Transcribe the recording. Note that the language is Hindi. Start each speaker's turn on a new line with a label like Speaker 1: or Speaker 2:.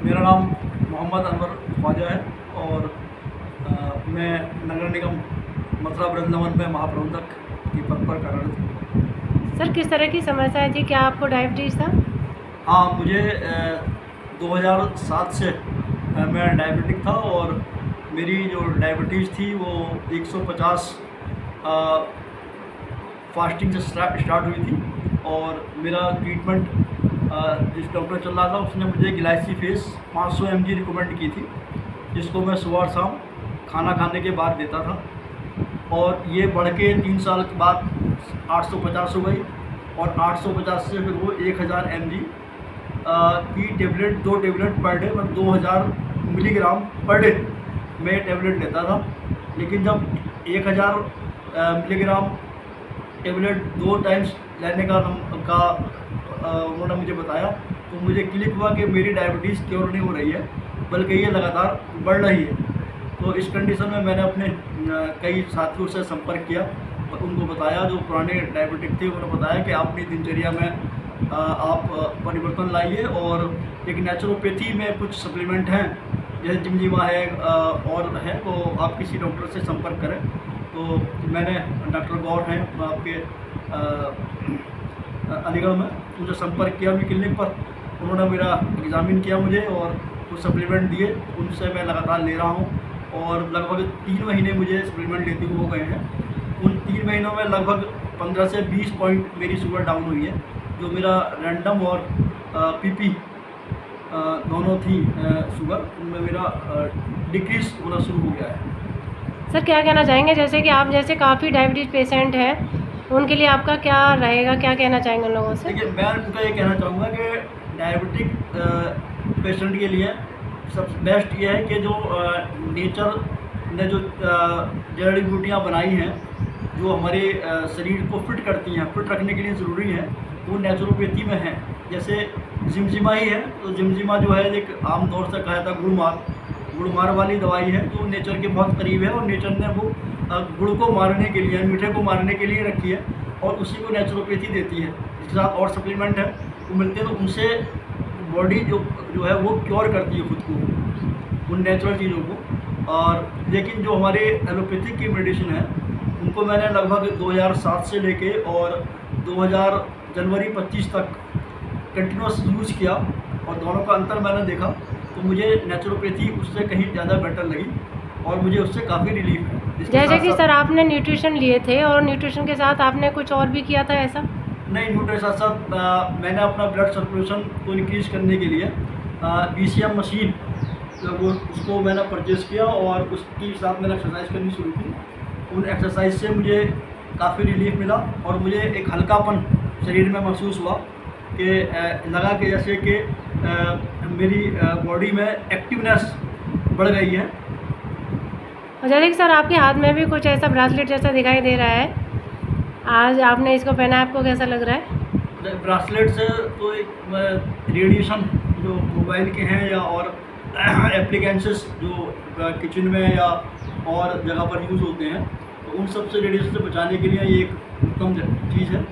Speaker 1: मेरा नाम मोहम्मद अनवर ख्वाजा है और मैं नगर निगम मथुरा वृंदावन में महाप्रबंधक के पद पर कार्यरत हूँ।
Speaker 2: सर, किस तरह की समस्या थी? क्या आपको डायबिटीज़ था?
Speaker 1: हाँ, मुझे 2007 से मैं डायबिटिक था और मेरी जो डायबिटीज़ थी वो 150 फास्टिंग से स्टार्ट हुई थी और मेरा ट्रीटमेंट जिस डॉक्टर चल रहा था उसने मुझे ग्लाइसिफेस 500 mg रिकमेंड की थी, जिसको मैं सुबह और शाम खाना खाने के बाद देता था और ये बढ़ के 3 साल के बाद 850 हो गई और 850 से फिर वो 1000 mg की टेबलेट, 2 टेबलेट पर डे, मतलब 2000 मिलीग्राम पर डे मैं टेबलेट लेता था। लेकिन जब 1000 मिलीग्राम टेबलेट 2 टाइम्स लेने का उन्होंने मुझे बताया तो मुझे क्लिक हुआ कि मेरी डायबिटीज़ क्योर नहीं हो रही है बल्कि ये लगातार बढ़ रही है। तो इस कंडीशन में मैंने अपने कई साथियों से संपर्क किया और उनको बताया, जो पुराने डायबिटिक थे उन्होंने बताया कि आप अपनी दिनचर्या में आप परिवर्तन लाइए और एक नेचुरोपैथी में कुछ सप्लीमेंट हैं जैसे जिमजिमा है और है, तो आप किसी डॉक्टर से संपर्क करें। तो मैंने डॉक्टर गौर हैं आपके अलीगढ़ में, उनसे संपर्क किया अपनी क्लिनिक पर। उन्होंने मेरा एग्ज़ामिन किया मुझे और कुछ सप्लीमेंट दिए, उनसे मैं लगातार ले रहा हूँ और लगभग 3 महीने मुझे सप्लीमेंट लेते हुए हो गए हैं। उन 3 महीनों में लगभग 15 से 20 पॉइंट मेरी शुगर डाउन हुई है। जो मेरा रैंडम और पीपी दोनों थी शुगर, उनमें मेरा डिक्रीज़ होना शुरू हो गया है।
Speaker 2: सर, क्या कहना चाहेंगे, जैसे कि आप जैसे काफ़ी डायबिटीज़ पेशेंट हैं, उनके लिए आपका क्या रहेगा, क्या कहना चाहेंगे उन लोगों से?
Speaker 1: देखिए, मैं उनका ये कहना चाहूँगा कि डायबिटिक पेशेंट के लिए सबसे बेस्ट ये है कि जो नेचर ने जो जड़ी बूटियाँ बनाई हैं जो हमारे शरीर को फिट करती हैं, फिट रखने के लिए ज़रूरी है, वो नेचुरोपैथी में है। जैसे जिमजिमा ही है, तो जिमजिमा जो है एक आमतौर से कहा जाता है गुड़ वाली दवाई है, जो नेचर के बहुत करीब है और नेचर ने वो गुड़ को मारने के लिए, मीठे को मारने के लिए रखी है और उसी को नेचुरोपैथी देती है। इसके साथ और सप्लीमेंट है वो मिलते हैं, तो उनसे बॉडी जो है वो क्योर करती है खुद को उन नेचुरल चीज़ों को। और लेकिन जो हमारे एलोपैथिक की मेडिसिन है उनको मैंने लगभग 2007 से लेके और 2000 जनवरी 25 तक कंटिन्यूस यूज़ किया और दोनों का अंतर मैंने देखा, तो मुझे नेचुरोपैथी उससे कहीं ज़्यादा बेटर लगी और मुझे उससे काफ़ी रिलीफ है।
Speaker 2: जैसे कि सर आपने न्यूट्रिशन लिए थे और न्यूट्रिशन के साथ आपने कुछ और भी किया था ऐसा?
Speaker 1: नहीं, न्यूट्रिशन के साथ मैंने अपना ब्लड सर्कुलेशन को इंक्रीज़ करने के लिए BCM मशीन वो उसको मैंने परचेज़ किया और उसके साथ मैंने एक्सरसाइज करनी शुरू की। उन एक्सरसाइज से मुझे काफ़ी रिलीफ मिला और मुझे एक हल्कापन शरीर में महसूस हुआ कि लगा कि जैसे कि मेरी बॉडी में एक्टिवनेस बढ़ गई है।
Speaker 2: और जैसे कि सर आपके हाथ में भी कुछ ऐसा ब्रासलेट जैसा दिखाई दे रहा है, आज आपने इसको पहना है, आपको कैसा लग रहा है?
Speaker 1: ब्रासलेट से तो एक रेडिएशन जो मोबाइल के हैं या और एप्लीकेंसेस जो किचन में या और जगह पर यूज़ होते हैं, तो उन सब से रेडिएशन से बचाने के लिए ये एक उत्तम चीज़ है।